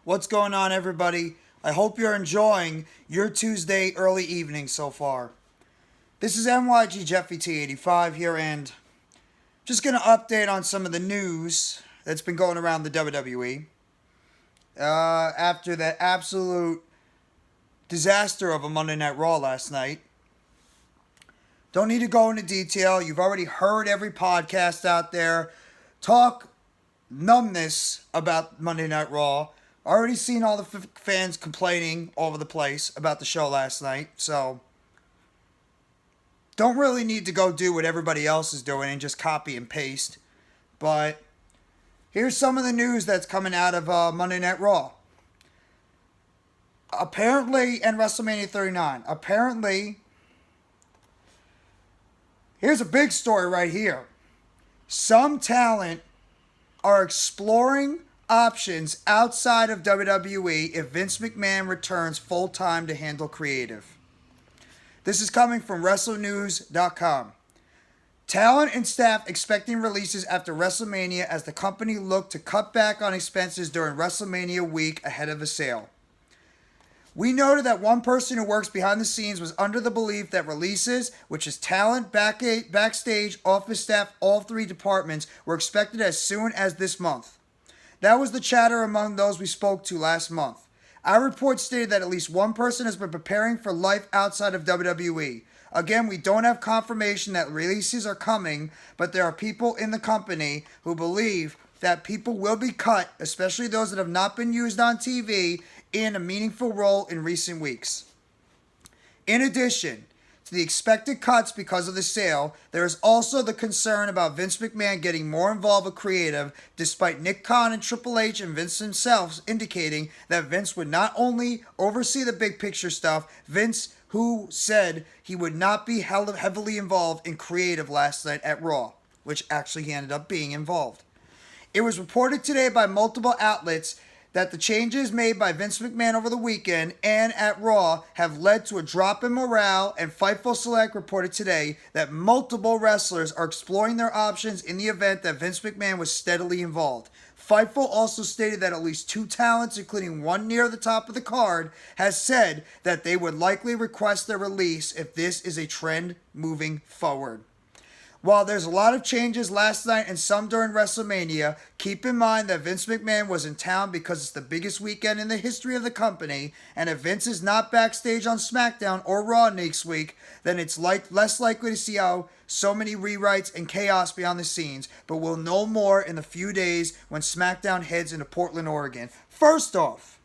What's going on, everybody? I hope you're enjoying your Tuesday early evening so far. This is NYG Jeffy T85 here, and just going to update on some of the news that's been going around the WWE. After that absolute disaster of a Monday Night Raw last night. Don't need to go into detail. You've already heard every podcast out there talk numbness about Monday Night Raw. Already seen all the fans complaining all over the place about the show last night. So, don't really need to go do what everybody else is doing and just copy and paste. But, here's some of the news that's coming out of Monday Night Raw. Apparently, and WrestleMania 39. Apparently, here's a big story right here. Some talent are exploring options outside of WWE if Vince McMahon returns full-time to handle creative. This is coming from WrestlingNews.com. Talent and staff expecting releases after WrestleMania as the company looked to cut back on expenses during WrestleMania week ahead of a sale. We noted that one person who works behind the scenes was under the belief that releases, which is talent, backstage, office staff, all three departments, were expected as soon as this month. That was the chatter among those we spoke to last month. Our report stated that at least one person has been preparing for life outside of WWE. Again, we don't have confirmation that releases are coming, but there are people in the company who believe that people will be cut, especially those that have not been used on TV, in a meaningful role in recent weeks. In addition to the expected cuts because of the sale, there is also the concern about Vince McMahon getting more involved with creative, despite Nick Khan and TripleH and Vince himself indicating that Vince would not only oversee the big picture stuff, Vince, who said he would not be heavily involved in creative last night at Raw, which actually he ended up being involved. It was reported today by multiple outlets that the changes made by Vince McMahon over the weekend and at Raw have led to a drop in morale, and FightfulSelect reported today that multiple wrestlers are exploring their options in the event that Vince McMahon was steadily involved. Fightful also stated that at least two talents, including one near the top of the card, has said that they would likely request their release if this is a trend moving forward. While there's a lot of changes last night and some during WrestleMania, keep in mind that Vince McMahon was in town because it's the biggest weekend in the history of the company, and if Vince is not backstage on SmackDown or Raw next week, then it's less likely to see so many rewrites and chaos behind the scenes, but we'll know more in the few days when SmackDown heads into Portland, Oregon. First off,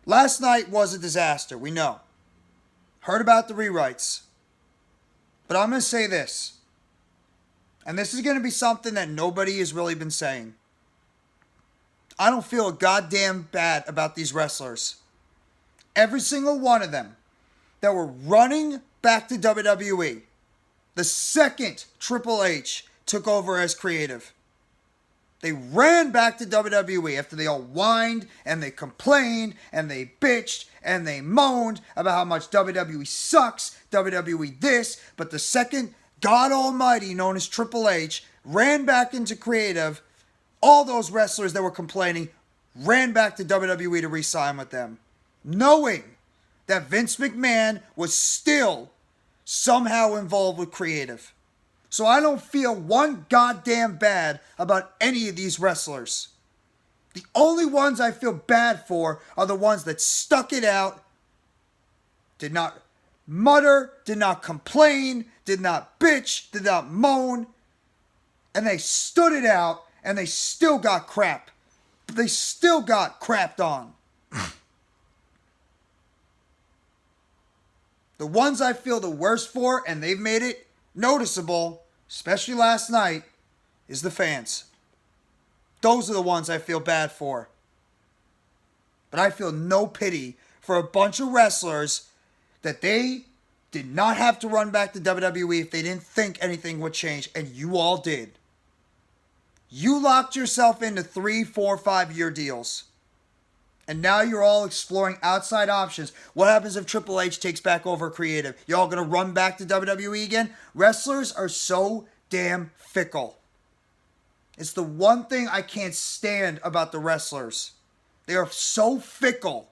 last night was a disaster, we know. Heard about the rewrites. But I'm going to say this. And this is going to be something that nobody has really been saying. I don't feel a goddamn bad about these wrestlers. Every single one of them that were running back to WWE the second Triple H took over as creative. They ran back to WWE after they all whined and they complained and they bitched and they moaned about how much WWE sucks, WWE this, but the second God Almighty known as Triple H ran back into creative, all those wrestlers that were complaining ran back to WWE to re-sign with them, knowing that Vince McMahon was still somehow involved with creative. So I don't feel one goddamn bad about any of these wrestlers. The only ones I feel bad for are the ones that stuck it out, did not mutter, did not complain, did not bitch, did not moan, and they stood it out, and they still got crap. They still got crapped on. The ones I feel the worst for, and they've made it noticeable, especially last night, is the fans. Those are the ones I feel bad for. But I feel no pity for a bunch of wrestlers that they did not have to run back to WWE if they didn't think anything would change, and you all did. You locked yourself into 3, 4, 5-year deals. And now you're all exploring outside options. What happens if Triple H takes back over creative? Y'all gonna run back to WWE again? Wrestlers are so damn fickle. It's the one thing I can't stand about the wrestlers. They are so fickle.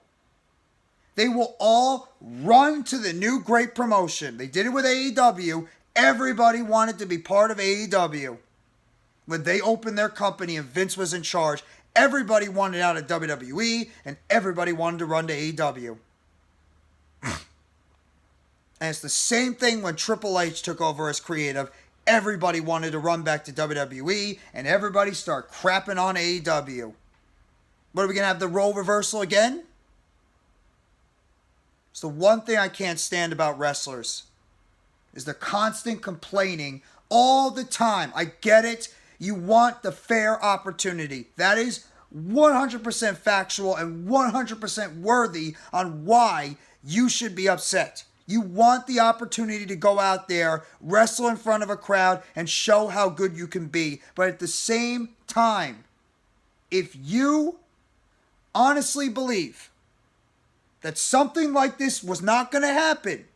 They will all run to the new great promotion. They did it with AEW. Everybody wanted to be part of AEW. When they opened their company and Vince was in charge, everybody wanted out of WWE and everybody wanted to run to AEW. And it's the same thing when Triple H took over as creative. Everybody wanted to run back to WWE and everybody started crapping on AEW. What, are we going to have the role reversal again? It's the one thing I can't stand about wrestlers is the constant complaining all the time. I get it. You want the fair opportunity. That is 100% factual and 100% worthy on why you should be upset. You want the opportunity to go out there, wrestle in front of a crowd, and show how good you can be. But at the same time, if you honestly believe that something like this was not going to happen,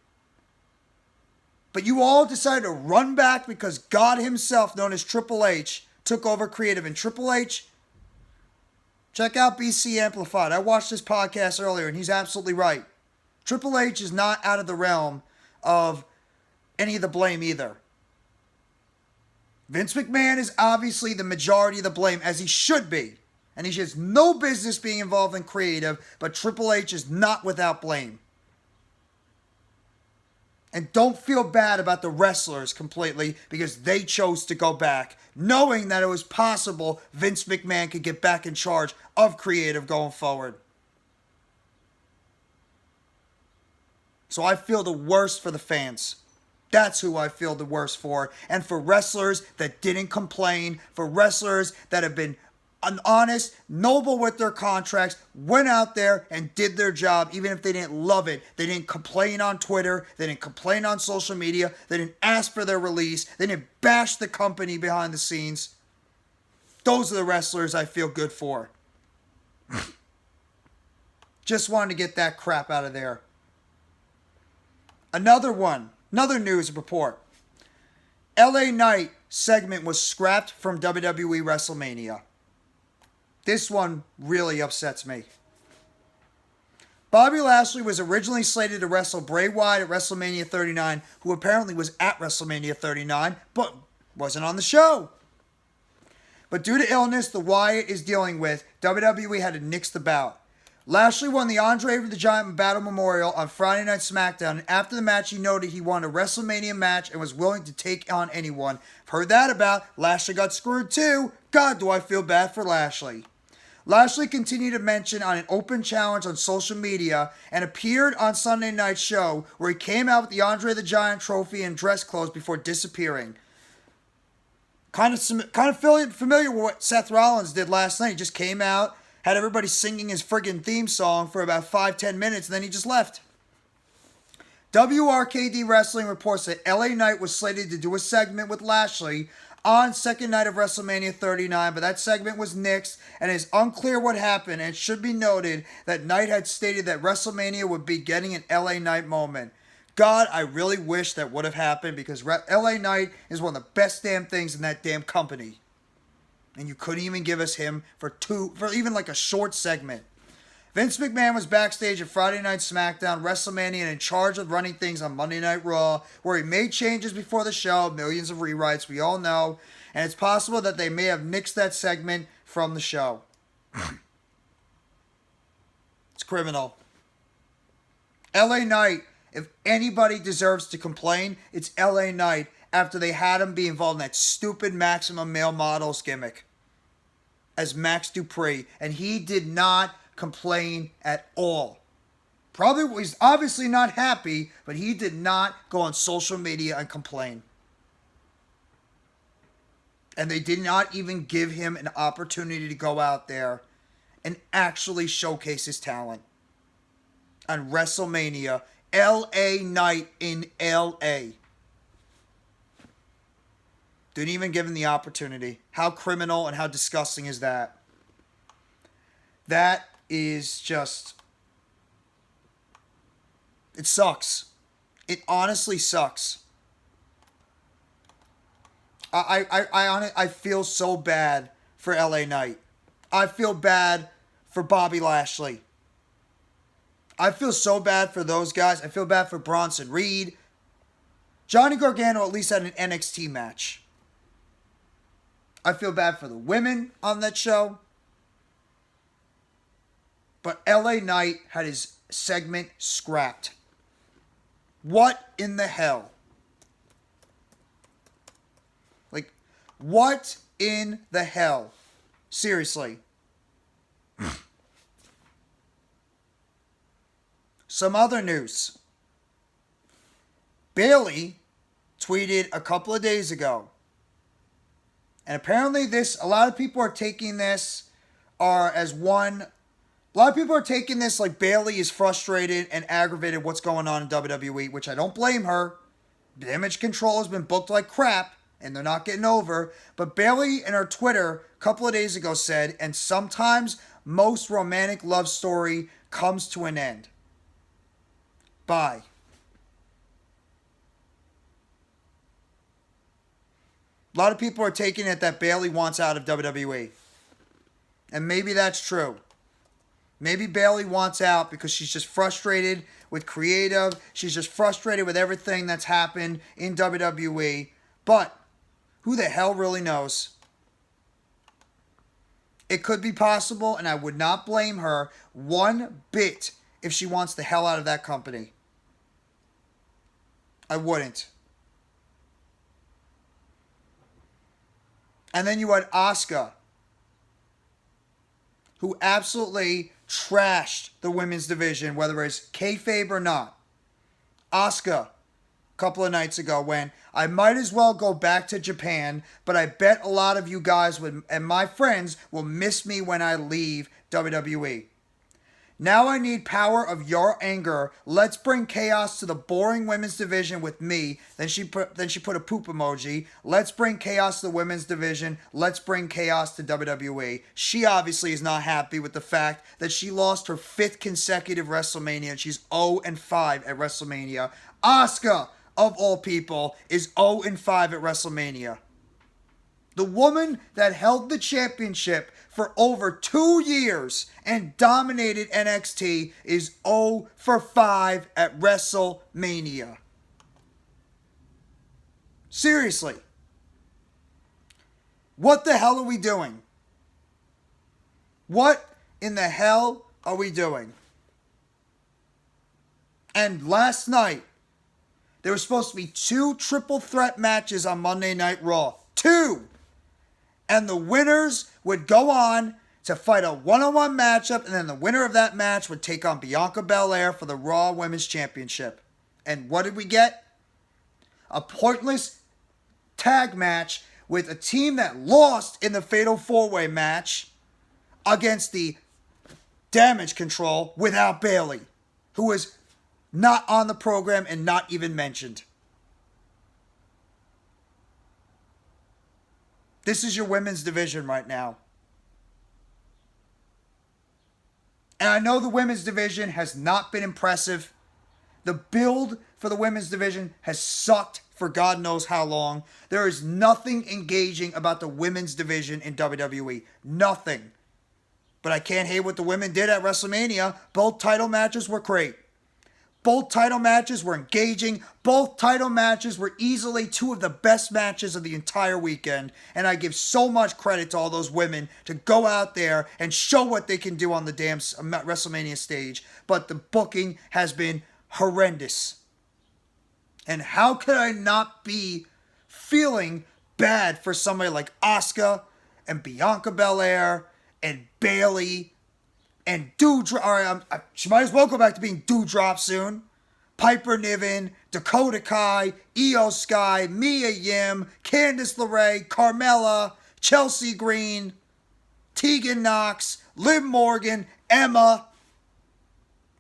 but you all decided to run back because God himself, known as Triple H, took over creative. And Triple H, check out BC Amplified. I watched this podcast earlier and he's absolutely right. Triple H is not out of the realm of any of the blame either. Vince McMahon is obviously the majority of the blame, as he should be. And he has no business being involved in creative, but Triple H is not without blame. And don't feel bad about the wrestlers completely because they chose to go back, knowing that it was possible Vince McMahon could get back in charge of creative going forward. So I feel the worst for the fans. That's who I feel the worst for. And for wrestlers that didn't complain, for wrestlers that have been honest, noble with their contracts, went out there and did their job, even if they didn't love it. They didn't complain on Twitter. They didn't complain on social media. They didn't ask for their release. They didn't bash the company behind the scenes. Those are the wrestlers I feel good for. Just wanted to get that crap out of there. Another news report. LA Knight segment was scrapped from WWE WrestleMania. This one really upsets me. Bobby Lashley was originally slated to wrestle Bray Wyatt at WrestleMania 39, who apparently was at WrestleMania 39, but wasn't on the show. But due to illness the Wyatt is dealing with, WWE had to nix the bout. Lashley won the Andre the Giant Battle Memorial on Friday Night SmackDown, and after the match he noted he won a WrestleMania match and was willing to take on anyone. I've heard that about. Lashley got screwed too. God, do I feel bad for Lashley. Lashley continued to mention on an open challenge on social media and appeared on Sunday Night's show where he came out with the Andre the Giant trophy and dress clothes before disappearing. Kind of familiar with what Seth Rollins did last night. He just came out, had everybody singing his friggin' theme song for about 5-10 minutes, and then he just left. WRKD Wrestling reports that LA Knight was slated to do a segment with Lashley on second night of WrestleMania 39, but that segment was nixed, and it is unclear what happened, and it should be noted that Knight had stated that WrestleMania would be getting an LA Knight moment. God, I really wish that would have happened, because LA Knight is one of the best damn things in that damn company. And you couldn't even give us him for even like a short segment. Vince McMahon was backstage at Friday Night SmackDown, WrestleMania, and in charge of running things on Monday Night Raw, where he made changes before the show, millions of rewrites, we all know, and it's possible that they may have nixed that segment from the show. It's criminal. LA Knight, if anybody deserves to complain, it's LA Knight after they had him be involved in that stupid Maximum Male Models gimmick as Max Dupree, and he did not complain at all. Probably was obviously not happy, but he did not go on social media and complain. And they did not even give him an opportunity to go out there and actually showcase his talent on WrestleMania, LA Knight in LA. Didn't even give him the opportunity. How criminal and how disgusting is that? That is just... It sucks. It honestly sucks. I feel so bad for LA Knight. I feel bad for Bobby Lashley. I feel so bad for those guys. I feel bad for Bronson Reed. Johnny Gargano at least had an NXT match. I feel bad for the women on that show. But LA Knight had his segment scrapped. What in the hell? Like, what in the hell? Seriously. Some other news. Bayley tweeted a couple of days ago. And apparently a lot of people are taking this like Bayley is frustrated and aggravated what's going on in WWE, which I don't blame her. Damage Control has been booked like crap, and they're not getting over. But Bayley in her Twitter a couple of days ago said, and sometimes most romantic love story comes to an end. Bye. A lot of people are taking it that Bayley wants out of WWE. And maybe that's true. Maybe Bayley wants out because she's just frustrated with creative. She's just frustrated with everything that's happened in WWE. But who the hell really knows? It could be possible, and I would not blame her one bit if she wants the hell out of that company. I wouldn't. And then you had Asuka, who absolutely trashed the women's division, whether it's kayfabe or not. Asuka, a couple of nights ago, went, I might as well go back to Japan, but I bet a lot of you guys and my friends will miss me when I leave WWE. Now I need power of your anger. Let's bring chaos to the boring women's division with me. Then she put a poop emoji. Let's bring chaos to the women's division. Let's bring chaos to WWE. She obviously is not happy with the fact that she lost her 5th consecutive WrestleMania and she's 0-5 at WrestleMania. Asuka, of all people, is 0-5 at WrestleMania. The woman that held the championship for over 2 years and dominated NXT is 0-5 at WrestleMania. Seriously. What the hell are we doing? What in the hell are we doing? And last night, there were supposed to be 2 triple threat matches on Monday Night Raw. 2! And the winners would go on to fight a one-on-one matchup, and then the winner of that match would take on Bianca Belair for the Raw Women's Championship. And what did we get? A pointless tag match with a team that lost in the Fatal 4-Way match against the Damage Control without Bayley, who was not on the program and not even mentioned. This is your women's division right now. And I know the women's division has not been impressive. The build for the women's division has sucked for God knows how long. There is nothing engaging about the women's division in WWE. Nothing. But I can't hate what the women did at WrestleMania. Both title matches were great. Both title matches were engaging. Both title matches were easily 2 of the best matches of the entire weekend. And I give so much credit to all those women to go out there and show what they can do on the damn WrestleMania stage. But the booking has been horrendous. And how could I not be feeling bad for somebody like Asuka and Bianca Belair and Bayley and she might as well go back to being Doudrop soon. Piper Niven, Dakota Kai, Io Sky, Mia Yim, Candice LeRae, Carmella, Chelsea Green, Tegan Knox, Liv Morgan, Emma,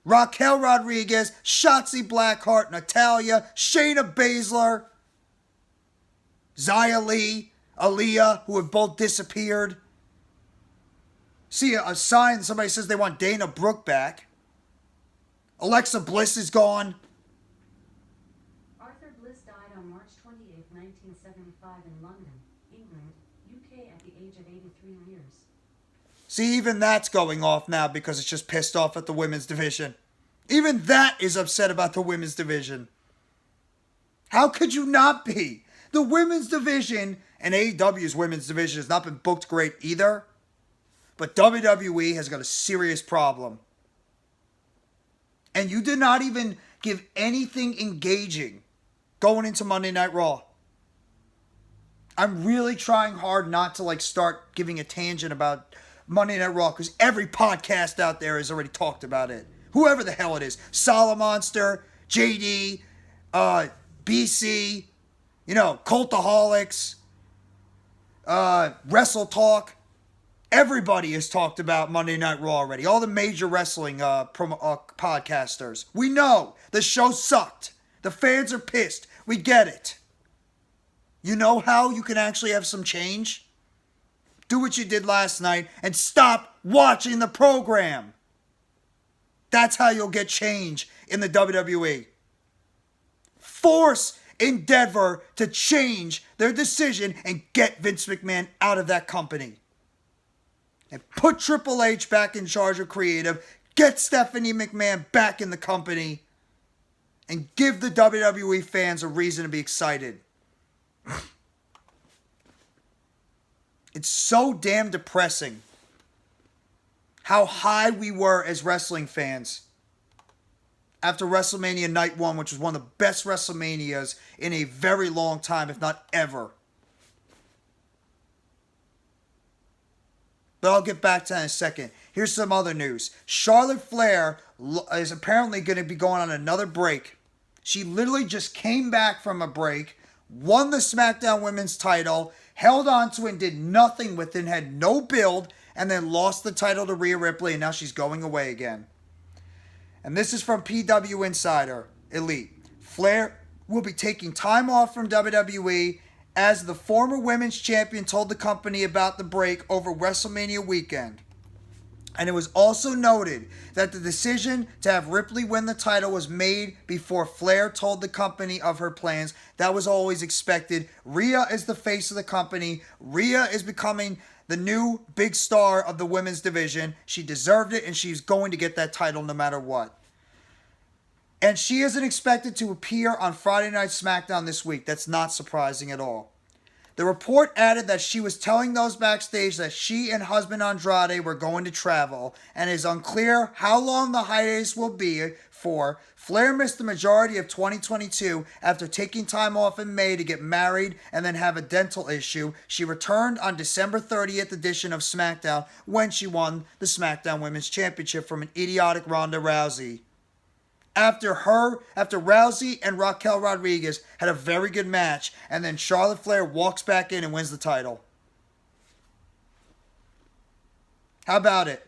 Raquel Rodriguez, Shotzi Blackheart, Natalya, Shayna Baszler, Xia Li, Aaliyah, who have both disappeared. See a sign, somebody says they want Dana Brooke back. Alexa Bliss is gone. Arthur Bliss died on March 28, 1975 in London. age of 83 years. See, even that's going off now because it's just pissed off at the women's division. Even that is upset about the women's division. How could you not be? The women's division, and AEW's women's division has not been booked great either. But WWE has got a serious problem. And you did not even give anything engaging going into Monday Night Raw. I'm really trying hard not to start giving a tangent about Monday Night Raw because every podcast out there has already talked about it. Whoever the hell it is. Solomonster, JD, BC, Cultaholics, Wrestle Talk. Everybody has talked about Monday Night Raw already. All the major wrestling podcasters. We know the show sucked. The fans are pissed. We get it. You know how you can actually have some change? Do what you did last night and stop watching the program. That's how you'll get change in the WWE. Force Endeavor to change their decision and get Vince McMahon out of that company. And put Triple H back in charge of creative. Get Stephanie McMahon back in the company. And give the WWE fans a reason to be excited. It's so damn depressing how high we were as wrestling fans after WrestleMania Night 1, which was one of the best WrestleManias in a very long time, if not ever. But I'll get back to that in a second. Here's some other news. Charlotte Flair is apparently going to be going on another break. She literally just came back from a break, won the SmackDown Women's title, held on to it and did nothing with it, had no build, and then lost the title to Rhea Ripley, and now she's going away again. And this is from PWInsider Elite. Flair will be taking time off from WWE as the former women's champion told the company about the break over WrestleMania weekend. And it was also noted that the decision to have Ripley win the title was made before Flair told the company of her plans. That was always expected. Rhea is the face of the company. Rhea is becoming the new big star of the women's division. She deserved it, and she's going to get that title no matter what. And she isn't expected to appear on Friday Night SmackDown this week. That's not surprising at all. The report added that she was telling those backstage that she and husband Andrade were going to travel, and it is unclear how long the hiatus will be for. Flair missed the majority of 2022 after taking time off in May to get married and then have a dental issue. She returned on December 30th edition of SmackDown when she won the SmackDown Women's Championship from an idiotic Ronda Rousey. After Rousey and Raquel Rodriguez had a very good match, and then Charlotte Flair walks back in and wins the title. How about it?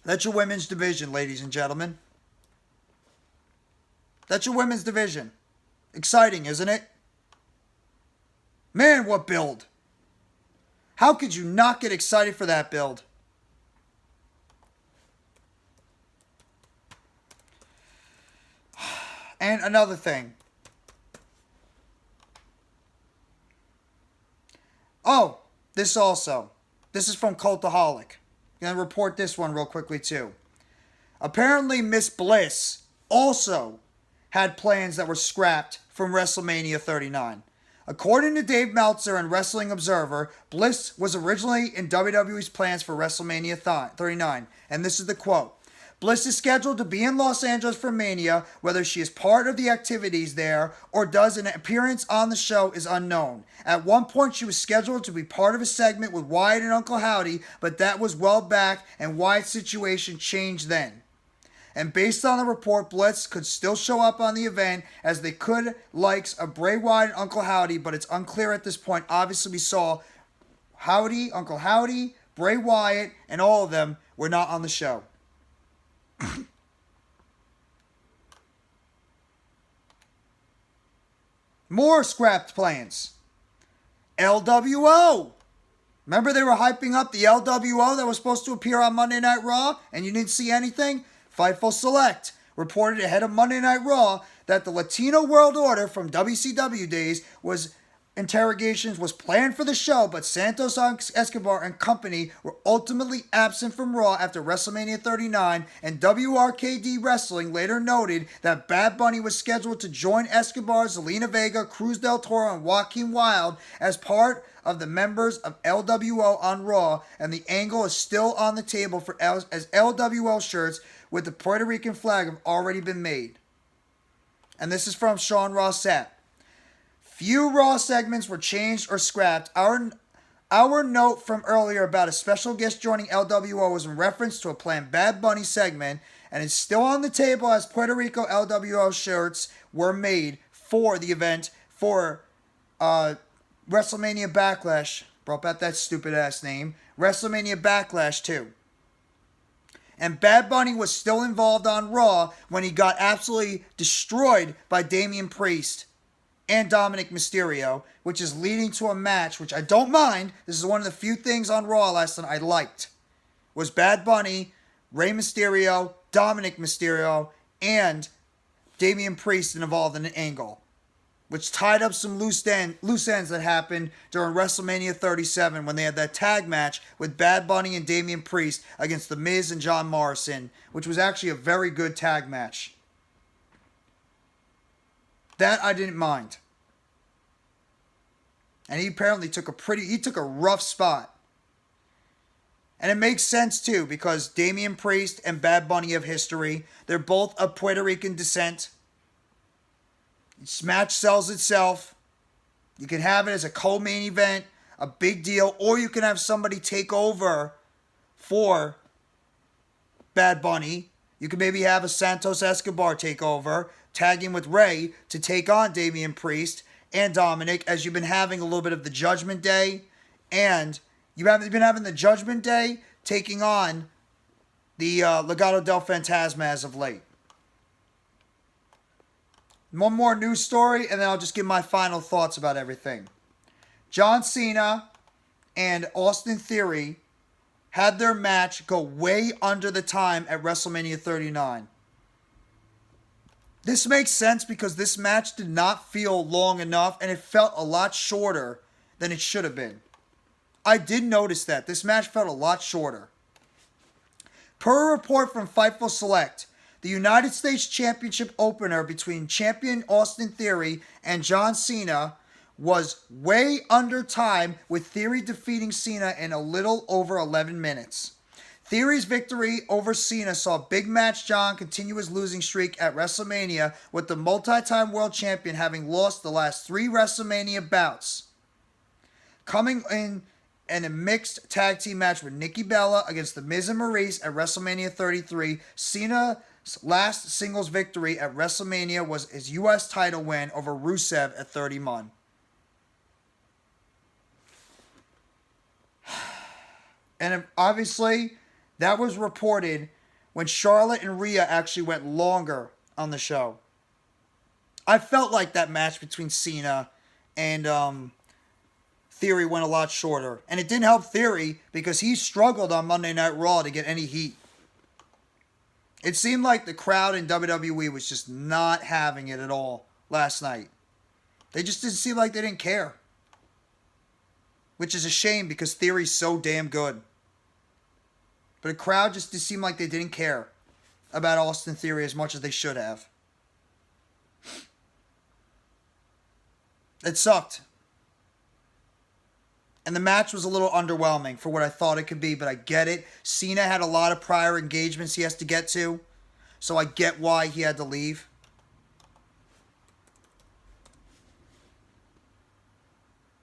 That's your women's division, ladies and gentlemen. That's your women's division. Exciting, isn't it? Man, what build. How could you not get excited for that build? And another thing. Oh, this also. This is from Cultaholic. I'm going to report this one real quickly too. Apparently Miss Bliss also had plans that were scrapped from WrestleMania 39. According to Dave Meltzer and WrestlingObserver, Bliss was originally in WWE's plans for WrestleMania 39. And this is the quote. Bliss is scheduled to be in Los Angeles for Mania. Whether she is part of the activities there or does an appearance on the show is unknown. At one point, she was scheduled to be part of a segment with Wyatt and Uncle Howdy, but that was well back, and Wyatt's situation changed then. And based on the report, Bliss could still show up on the event as they could likes of Bray Wyatt and Uncle Howdy, but it's unclear at this point. Obviously, we saw Howdy, Uncle Howdy, Bray Wyatt, and all of them were not on the show. More scrapped plans. LWO. Remember they were hyping up the LWO that was supposed to appear on Monday Night Raw and you didn't see anything? FightfulSelect reported ahead of Monday Night Raw that the Latino World Order from WCW days was interrogations was planned for the show, but Santos Escobar and company were ultimately absent from Raw after WrestleMania 39, and WRKD Wrestling later noted that Bad Bunny was scheduled to join Escobar, Zelina Vega, Cruz del Toro, and Joaquin Wilde as part of the members of LWO on Raw, and the angle is still on the table for as LWO shirts with the Puerto Rican flag have already been made. And this is from Sean Ross Sapp. Few Raw segments were changed or scrapped. Our note from earlier about a special guest joining LWO was in reference to a planned Bad Bunny segment, and it's still on the table as Puerto Rico LWO shirts were made for the event for WrestleMania Backlash. Brought back that stupid ass name. WrestleMania Backlash 2. And Bad Bunny was still involved on Raw when he got absolutely destroyed by Damian Priest and Dominic Mysterio, which is leading to a match, which I don't mind. This is one of the few things on Raw last night I liked. Was Bad Bunny, Rey Mysterio, Dominic Mysterio, and Damian Priest involved in an angle, which tied up some loose ends that happened during WrestleMania 37 when they had that tag match with Bad Bunny and Damian Priest against The Miz and John Morrison, which was actually a very good tag match. That I didn't mind. And he apparently took a rough spot. And it makes sense too, because Damian Priest and Bad Bunny have history. They're both of Puerto Rican descent. This match sells itself. You can have it as a co-main event, a big deal, or you can have somebody take over for Bad Bunny. You can maybe have a Santos Escobar take over, tagging with Rey to take on Damian Priest and Dominic, as you've been having a little bit of the Judgment Day, and you've been having the Judgment Day taking on the Legado del Fantasma as of late. One more news story, and then I'll just give my final thoughts about everything. John Cena and Austin Theory had their match go way under the time at WrestleMania 39. This makes sense because this match did not feel long enough, and it felt a lot shorter than it should have been. I did notice that. This match felt a lot shorter. Per a report from FightfulSelect, the United States Championship opener between champion Austin Theory and John Cena was way under time, with Theory defeating Cena in a little over 11 minutes. Theory's victory over Cena saw Big Match John continue his losing streak at WrestleMania, with the multi-time world champion having lost the last 3 WrestleMania bouts. Coming in a mixed tag team match with Nikki Bella against The Miz and Maurice at WrestleMania 33, Cena's last singles victory at WrestleMania was his U.S. title win over Rusev at 30-man. And obviously, that was reported when Charlotte and Rhea actually went longer on the show. I felt like that match between Cena and Theory went a lot shorter. And it didn't help Theory because he struggled on Monday Night Raw to get any heat. It seemed like the crowd in WWE was just not having it at all last night. They just didn't seem like they didn't care. Which is a shame because Theory's so damn good. But the crowd just seemed like they didn't care about Austin Theory as much as they should have. It sucked. And the match was a little underwhelming for what I thought it could be, but I get it. Cena had a lot of prior engagements he has to get to, so I get why he had to leave.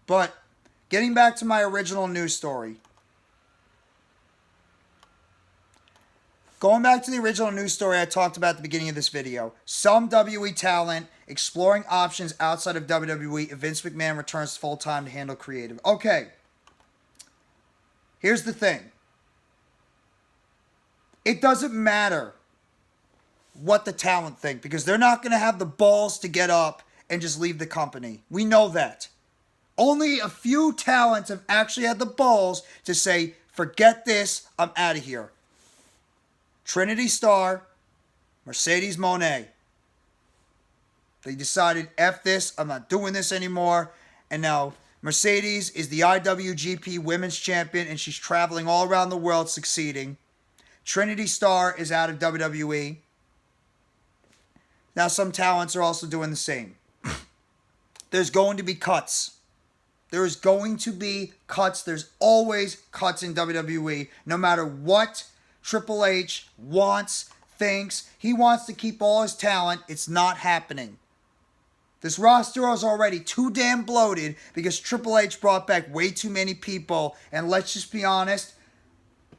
But getting back to my original news story. Going back to the original news story I talked about at the beginning of this video. Some WWE talent exploring options outside of WWE if Vince McMahon returns full-time to handle creative. Okay. Here's the thing. It doesn't matter what the talent think, because they're not going to have the balls to get up and just leave the company. We know that. Only a few talents have actually had the balls to say, forget this, I'm out of here. Trinity Starr, Mercedes Moné. They decided, F this, I'm not doing this anymore. And now Mercedes is the IWGP Women's Champion, and she's traveling all around the world succeeding. Trinity Starr is out of WWE. Now some talents are also doing the same. There's going to be cuts. There is going to be cuts. There's always cuts in WWE. No matter what Triple H wants, thinks. He wants to keep all his talent. It's not happening. This roster is already too damn bloated because Triple H brought back way too many people. And let's just be honest,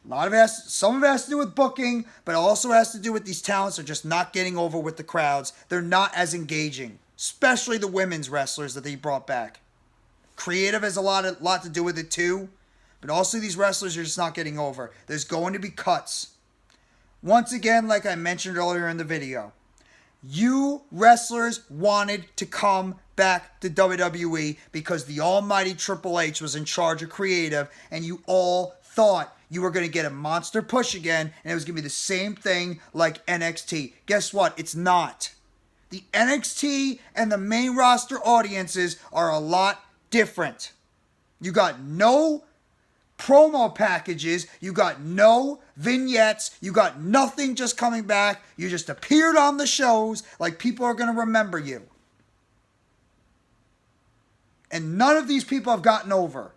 some of it has to do with booking, but it also has to do with these talents are just not getting over with the crowds. They're not as engaging, especially the women's wrestlers that he brought back. Creative has a lot to do with it too, but also these wrestlers are just not getting over. There's going to be cuts. Once again, like I mentioned earlier in the video, you wrestlers wanted to come back to WWE because the almighty Triple H was in charge of creative, and you all thought you were going to get a monster push again, and it was going to be the same thing like NXT. Guess what? It's not. The NXT and the main roster audiences are a lot different. You got no promo packages, you got no vignettes, you got nothing just coming back. You just appeared on the shows like people are going to remember you. And none of these people have gotten over.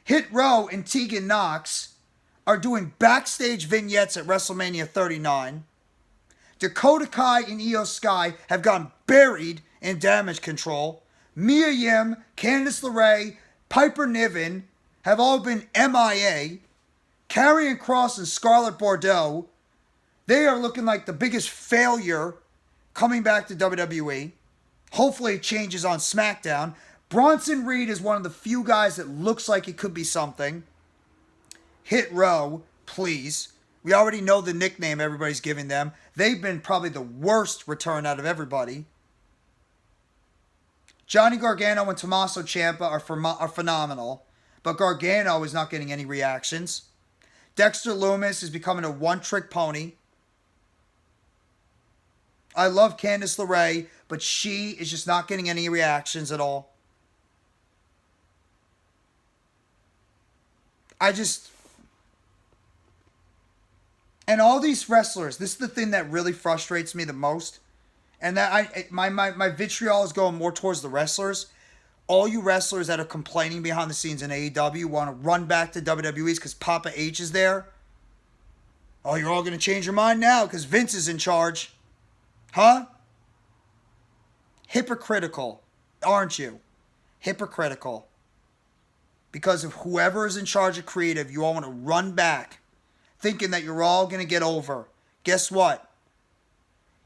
Hit Row and Tegan Knox are doing backstage vignettes at WrestleMania 39. Dakota Kai and Io Sky have gotten buried in Damage Control. Mia Yim, Candice LeRae, Piper Niven have all been MIA. Karrion Kross and Scarlett Bordeaux, they are looking like the biggest failure coming back to WWE. Hopefully it changes on SmackDown. Bronson Reed is one of the few guys that looks like it could be something. Hit Row, please. We already know the nickname everybody's giving them. They've been probably the worst return out of everybody. Johnny Gargano and Tommaso Ciampa are phenomenal, but Gargano is not getting any reactions. Dexter Lumis is becoming a one-trick pony. I love Candice LeRae, but she is just not getting any reactions at all. And all these wrestlers, this is the thing that really frustrates me the most. And that my vitriol is going more towards the wrestlers. All you wrestlers that are complaining behind the scenes in AEW want to run back to WWE's because Papa H is there. Oh, you're all going to change your mind now because Vince is in charge. Huh? Hypocritical, aren't you? Hypocritical. Because of whoever is in charge of creative, you all want to run back thinking that you're all going to get over. Guess what?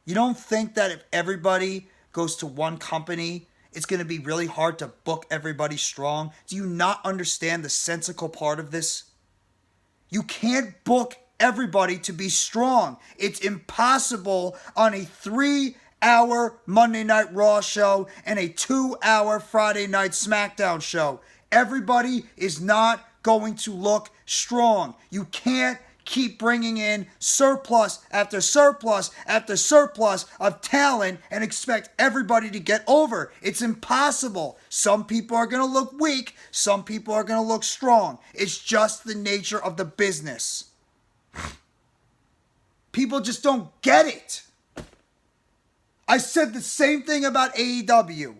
You don't think that if everybody goes to one company, it's going to be really hard to book everybody strong? Do you not understand the sensical part of this? You can't book everybody to be strong. It's impossible on a 3-hour Monday Night Raw show and a 2-hour Friday Night SmackDown show. Everybody is not going to look strong. You can't keep bringing in surplus after surplus after surplus of talent and expect everybody to get over. It's impossible. Some people are going to look weak. Some people are going to look strong. It's just the nature of the business. People just don't get it. I said the same thing about AEW.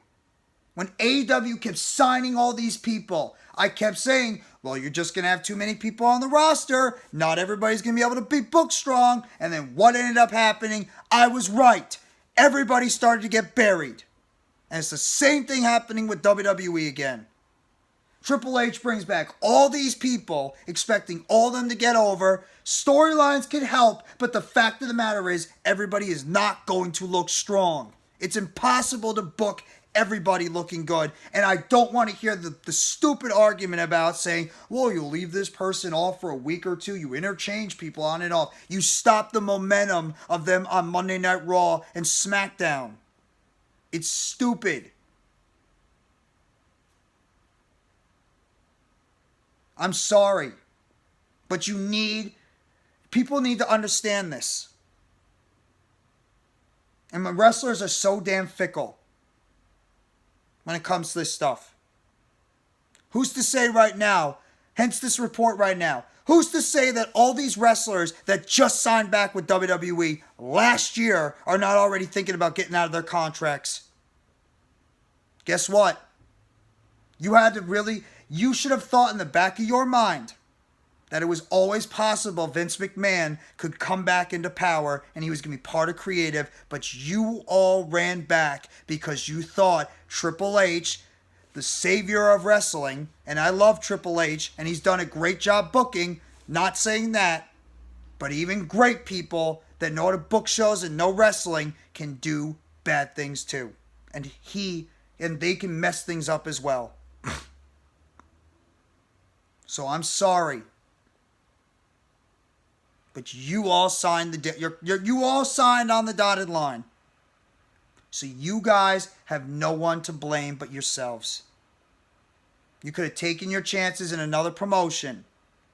When AEW kept signing all these people, I kept saying, well, you're just going to have too many people on the roster. Not everybody's going to be able to be booked strong. And then what ended up happening? I was right. Everybody started to get buried. And it's the same thing happening with WWE again. Triple H brings back all these people, expecting all of them to get over. Storylines can help, but the fact of the matter is, everybody is not going to look strong. It's impossible to book everybody looking good. And I don't want to hear the stupid argument about saying, well, you'll leave this person off for a week or two. You interchange people on and off. You stop the momentum of them on Monday Night Raw and SmackDown. It's stupid. I'm sorry. But people need to understand this. And my wrestlers are so damn fickle when it comes to this stuff. Who's to say right now, hence this report right now, who's to say that all these wrestlers that just signed back with WWE last year are not already thinking about getting out of their contracts? Guess what? You should have thought in the back of your mind that it was always possible Vince McMahon could come back into power and he was going to be part of creative, but you all ran back because you thought Triple H, the savior of wrestling, and I love Triple H, and he's done a great job booking, not saying that, but even great people that know how to book shows and know wrestling can do bad things too. And they can mess things up as well. So I'm sorry. But you all signed you all signed on the dotted line. So you guys have no one to blame but yourselves. You could have taken your chances in another promotion,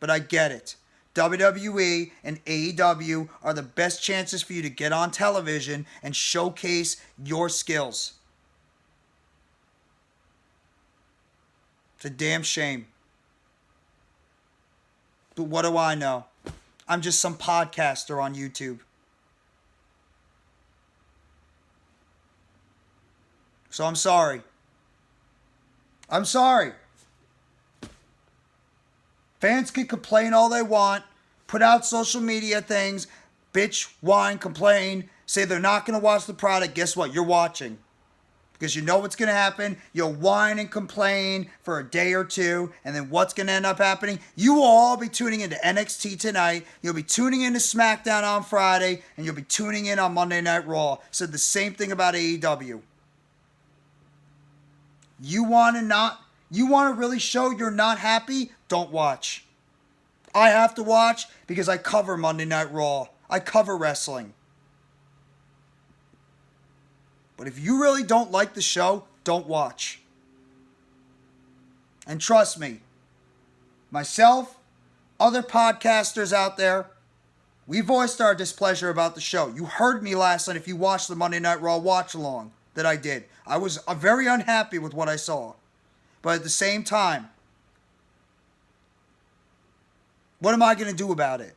but I get it. WWE and AEW are the best chances for you to get on television and showcase your skills. It's a damn shame. But what do I know? I'm just some podcaster on YouTube. So I'm sorry. I'm sorry. Fans can complain all they want, put out social media things, bitch, whine, complain, say they're not going to watch the product. Guess what? You're watching. Because you know what's going to happen. You'll whine and complain for a day or two. And then what's going to end up happening? You will all be tuning into NXT tonight. You'll be tuning into SmackDown on Friday. And you'll be tuning in on Monday Night Raw. Said the same thing about AEW. You want to really show you're not happy? Don't watch. I have to watch because I cover Monday Night Raw. I cover wrestling. But if you really don't like the show, don't watch. And trust me, myself, other podcasters out there, we voiced our displeasure about the show. You heard me last night if you watched the Monday Night Raw watch-along that I did. I was very unhappy with what I saw. But at the same time, what am I going to do about it?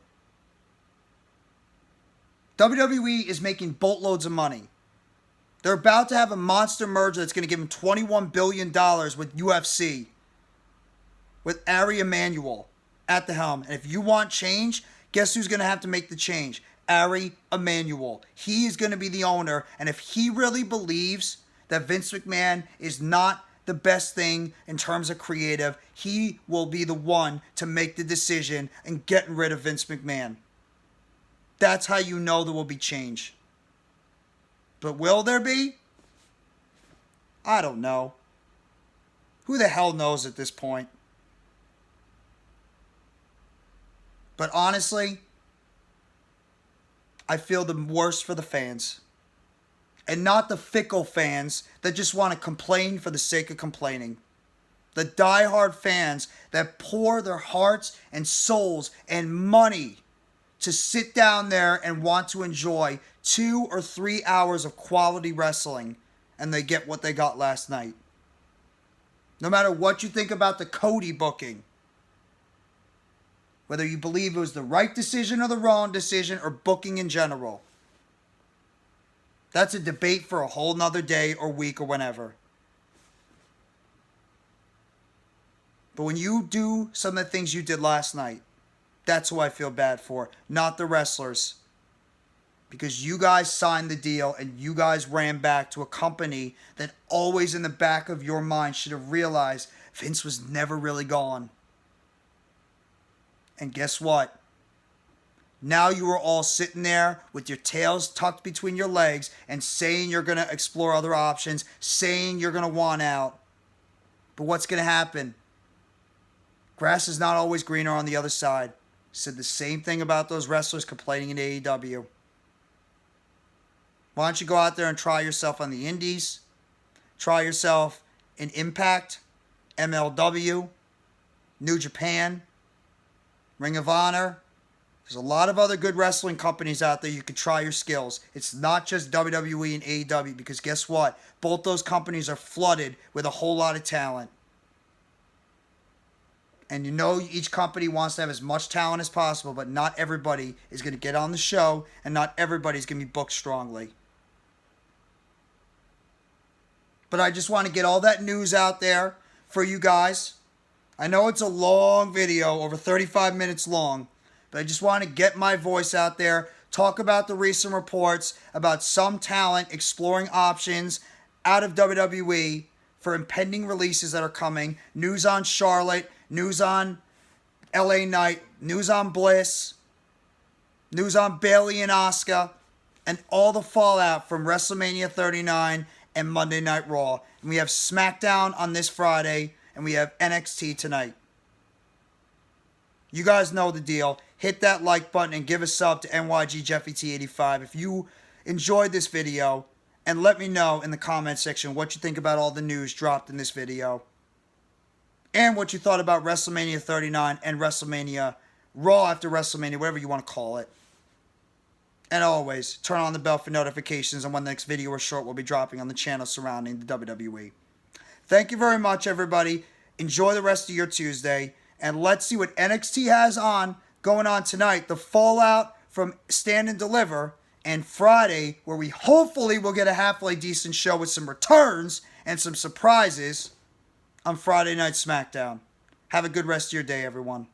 WWE is making boatloads of money. They're about to have a monster merger that's going to give them $21 billion with UFC. With Ari Emanuel at the helm. And if you want change, guess who's going to have to make the change? Ari Emanuel. He is going to be the owner. And if he really believes that Vince McMahon is not the best thing in terms of creative, he will be the one to make the decision and getting rid of Vince McMahon. That's how you know there will be change. But will there be? I don't know. Who the hell knows at this point? But honestly, I feel the worst for the fans. And not the fickle fans that just want to complain for the sake of complaining. The diehard fans that pour their hearts and souls and money to sit down there and want to enjoy 2 or 3 hours of quality wrestling, and they get what they got last night. No matter what you think about the Cody booking, whether you believe it was the right decision or the wrong decision or booking in general, that's a debate for a whole nother day or week or whenever. But when you do some of the things you did last night, that's who I feel bad for, not the wrestlers. Because you guys signed the deal and you guys ran back to a company that always in the back of your mind should have realized Vince was never really gone. And guess what? Now you are all sitting there with your tails tucked between your legs and saying you're going to explore other options, saying you're going to want out. But what's going to happen? Grass is not always greener on the other side. Said the same thing about those wrestlers complaining in AEW. Why don't you go out there and try yourself on the indies? Try yourself in Impact, MLW, New Japan, Ring of Honor. There's a lot of other good wrestling companies out there you could try your skills. It's not just WWE and AEW because guess what? Both those companies are flooded with a whole lot of talent. And you know each company wants to have as much talent as possible, but not everybody is going to get on the show, and not everybody's going to be booked strongly. But I just want to get all that news out there for you guys. I know it's a long video, over 35 minutes long, but I just want to get my voice out there, talk about the recent reports about some talent exploring options out of WWE for impending releases that are coming. News on Charlotte, news on LA Knight, news on Bliss, news on Bayley and Asuka, and all the fallout from WrestleMania 39 and Monday Night Raw. And we have SmackDown on this Friday, and we have NXT tonight. You guys know the deal. Hit that like button and give a sub to NYG Jeffy T85 if you enjoyed this video. And let me know in the comment section what you think about all the news dropped in this video. And what you thought about WrestleMania 39 and WrestleMania, Raw after WrestleMania, whatever you want to call it. And always, turn on the bell for notifications on when the next video or short will be dropping on the channel surrounding the WWE. Thank you very much, everybody. Enjoy the rest of your Tuesday. And let's see what NXT has going on tonight. The fallout from Stand and Deliver. And Friday, where we hopefully will get a halfway decent show with some returns and some surprises on Friday Night SmackDown. Have a good rest of your day, everyone.